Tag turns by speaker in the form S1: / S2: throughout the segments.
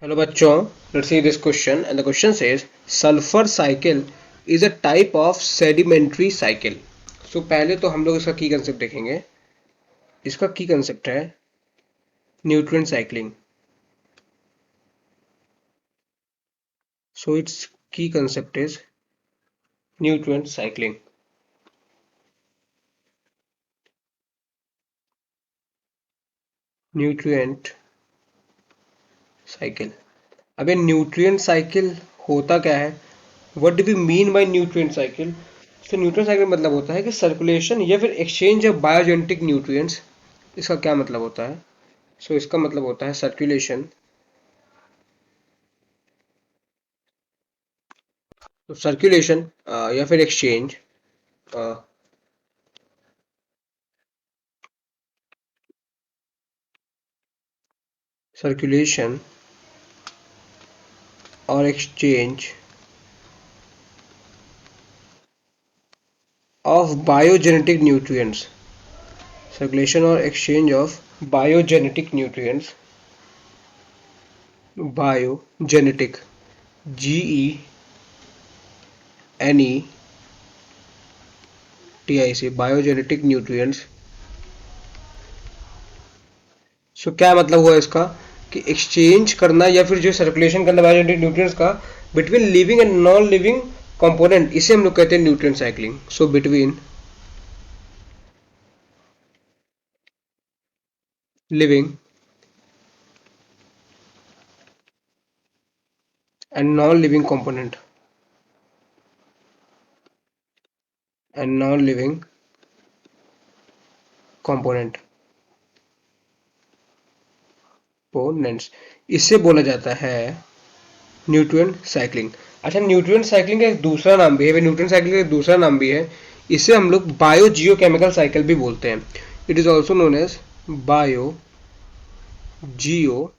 S1: Hello bachcho, let's see this question and the question says sulfur cycle is a type of sedimentary cycle. So पहले तो हम लोग इसका की concept देखेंगे. इसका की कंसेप्ट है nutrient cycling. So its key concept is nutrient cycling. Nutrient cycle. अब ये न्यूट्रिएंट साइकिल होता क्या है? What do we mean by nutrient cycle? तो न्यूट्रिएंट साइकिल मतलब होता है कि सर्कुलेशन या फिर एक्सचेंज ऑफ बायोजेनेटिक न्यूट्रिएंट्स. इसका क्या मतलब होता है? सो इसका मतलब होता है सर्कुलेशन. तो सर्कुलेशन या फिर एक्सचेंज सर्कुलेशन और exchange of biogenetic nutrients. Circulation और exchange of biogenetic nutrients. Biogenetic GENETIC biogenetic nutrients. So क्या मतलब हुआ इसका कि एक्सचेंज करना या फिर जो सर्कुलेशन करना बायोजेनेटिक न्यूट्रिएंट्स का between living and non living component, इसे हम लोग कहते हैं nutrient cycling. So between living and non-living component and non-living component components, इसे बोला जाता है न्यूट्रिएंट साइक्लिंग. अच्छा, न्यूट्रिएंट साइक्लिंग का एक दूसरा नाम भी है, न्यूट्रिएंट साइक्लिंग का एक दूसरा नाम भी है. इसे हम लोग बायो जियोकेमिकल साइकिल भी बोलते हैं. It is also known as bio Jio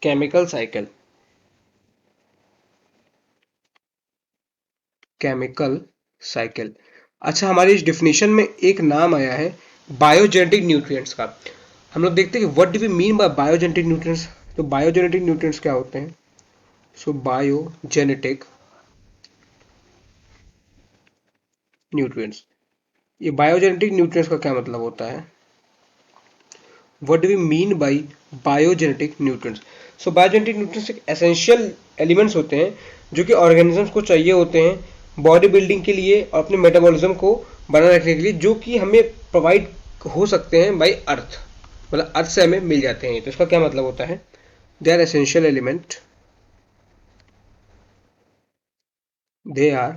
S1: chemical cycle. Chemical cycle. अच्छा, हमारी इस डिफिनेशन में एक नाम आया है बायोजेनेटिक न्यूट्रिएंट्स का. हम लोग देखते हैं कि what do we mean by biogenetic nutrients. तो बायोजेनेटिक न्यूट्रिएंट्स क्या होते हैं? So biogenetic nutrients. ये बायोजेनेटिक न्यूट्रिएंट्स का क्या मतलब होता है? What do we mean by biogenetic nutrients? So biogenetic nutrients एक एसेंशियल एलिमेंट्स होते हैं जो कि ऑर्गेनिजम्स को चाहिए होते हैं बॉडी बिल्डिंग के लिए और अपने मेटाबॉलिज्म को बनाए रखने के लिए, जो कि हमें प्रोवाइड हो सकते हैं बाय अर्थ. मतलब अर्थ से हमें मिल जाते हैं. तो इसका क्या मतलब होता है? They are essential element. They are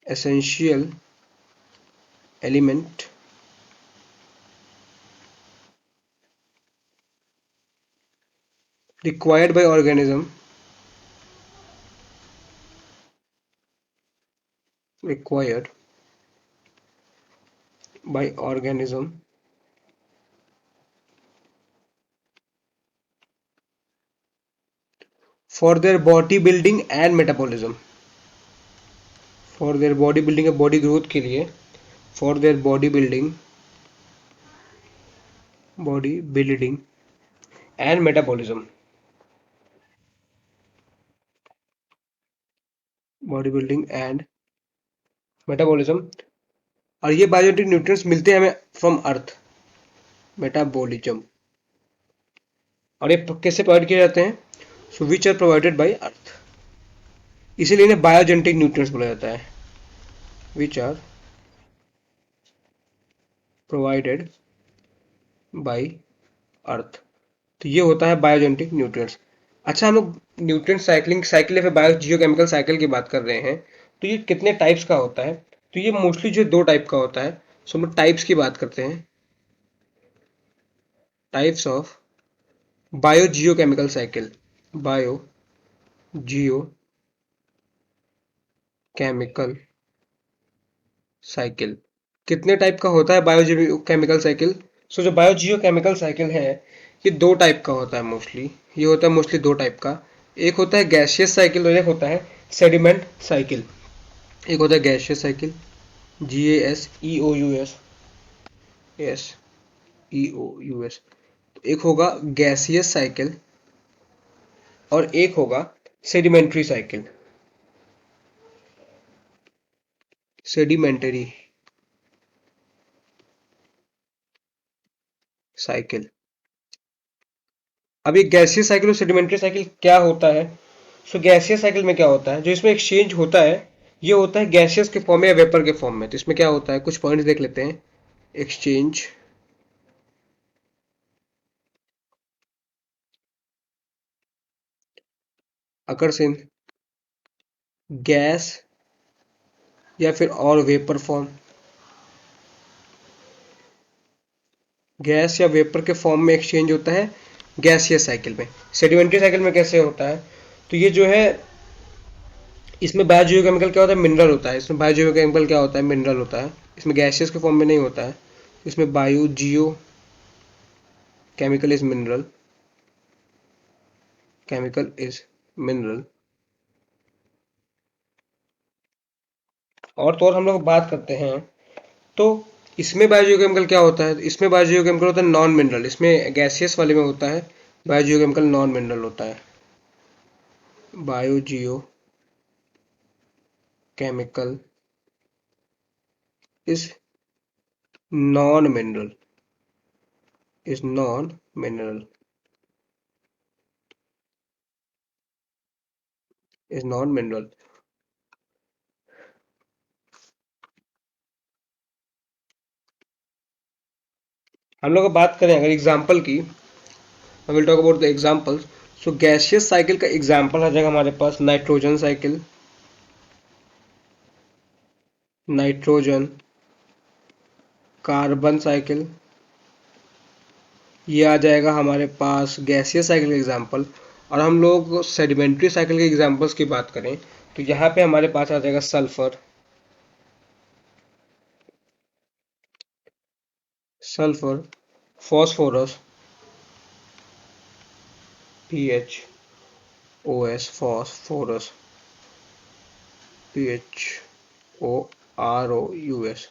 S1: essential element required by organism required by organism for their body building and metabolism. For their body building और body growth के लिए. For their body building and metabolism. Body building and metabolism. और ये biotic nutrients मिलते हैं हमें from earth. Metabolism. और ये कैसे प्रोवाइड किए जाते हैं? सो विच आर प्रोवाइडेड बाय अर्थ. इसीलिए इन्हें बायोजेनेटिक न्यूट्रिएंट्स बोला जाता है. विच आर प्रोवाइडेड बाय अर्थ. तो ये होता है बायोजेनेटिक न्यूट्रिएंट्स. अच्छा, हम लोग न्यूट्रिएंट साइक्लिंग साइकिल या फिर बायो जियोकेमिकल साइकिल की बात कर रहे हैं. तो ये कितने टाइप्स का होता है? तो ये मोस्टली जो दो टाइप का होता है. सो हम लोग टाइप्स की बात करते हैं. Types of bio geochemical cycle. Bio Jio chemical cycle. कितने टाइप का होता है बायो केमिकल साइकिल? सो जो बायो जियो केमिकल साइकिल है, ये दो टाइप का होता है मोस्टली. ये होता है मोस्टली दो टाइप का. एक होता है गैसियस साइकिल और एक होता है सेडिमेंट साइकिल. एक होता है gaseous cycle, GASEOUS, S E O U S. एक होगा गैसियस साइकिल और एक होगा सेडिमेंट्री साइकिल। Sedimentary cycle. अब ये गैसियस साइकिल और सेडिमेंट्री साइकिल क्या होता है? सो गैसियस साइकिल में क्या होता है, जो इसमें एक्सचेंज होता है ये होता है गैसियस के फॉर्म में या वेपर के फॉर्म में। तो इसमें क्या होता है, कुछ पॉइंट्स देख लेते हैं। एक्सचेंज अकर्स इन गैस या फिर और वेपर फॉर्म। गैस या वेपर के फॉर्म में एक्सचेंज होता है गैसियस साइकिल में। सेडिमेंट्री साइकिल में कैसे होता है, तो ये जो है इसमें बायोजियोकेमिकल क्या होता है, मिनरल होता है। इसमें बायोजियोकेमिकल क्या होता है, मिनरल होता है। इसमें गैसियस के फॉर्म में नहीं होता है। इसमें biogeochemical is mineral, chemical is mineral. और तो और हम लोग बात करते हैं तो इसमें बायोजियोकेमिकल क्या होता है, इसमें बायोजियोकेमिकल होता है नॉन मिनरल। इसमें गैसियस वाले में होता है बायोजियोकेमिकल नॉन मिनरल होता है। Biogeochemical is non mineral, is non mineral, is non mineral. हम लोग बात करें अगर एग्जाम्पल की, I will talk about the examples. So gaseous cycle का एग्जाम्पल आ जाएगा हमारे पास nitrogen cycle, nitrogen carbon cycle. ये आ जाएगा हमारे पास गैसियस साइकिल का एग्जाम्पल। और हम लोग सेडिमेंट्री साइकिल के एग्जाम्पल्स की बात करें तो यहाँ पे हमारे पास आ जाएगा sulphur, sulphur, phosphorus, P H O S, phosphorus, P H O R O U S,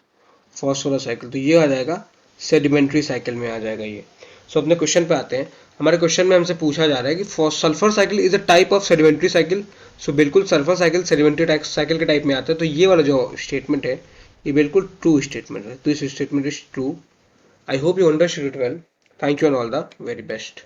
S1: phosphorus cycle. तो ये आ जाएगा सेडिमेंट्री साइकिल में आ जाएगा ये। सो अपने क्वेश्चन पे आते हैं। हमारे क्वेश्चन में हमसे पूछा जा रहा है कि sulphur cycle is a type of sedimentary cycle. So बिल्कुल सल्फर साइकिल सेडिमेंट्री साइकिल के टाइप में आता है। तो ये वाला जो स्टेटमेंट है ये बिल्कुल ट्रू स्टेटमेंट है। तो इस statement is true. I hope you understood it well. Thank you and all the very best.